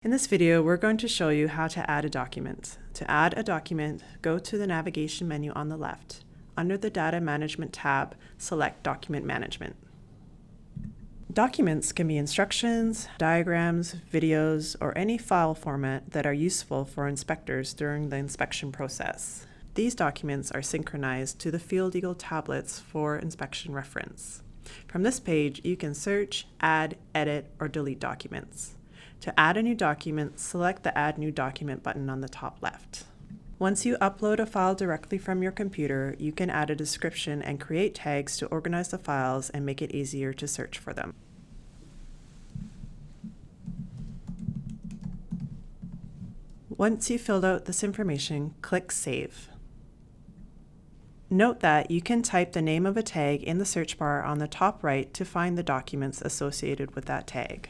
In this video, we're going to show you how to add a document. To add a document, go to the navigation menu on the left. Under the Data Management tab, select Document Management. Documents can be instructions, diagrams, videos, or any file format that are useful for inspectors during the inspection process. These documents are synchronized to the Field Eagle tablets for inspection reference. From this page, you can search, add, edit, or delete documents. To add a new document, select the Add New Document button on the top left. Once you upload a file directly from your computer, you can add a description and create tags to organize the files and make it easier to search for them. Once you've filled out this information, click Save. Note that you can type the name of a tag in the search bar on the top right to find the documents associated with that tag.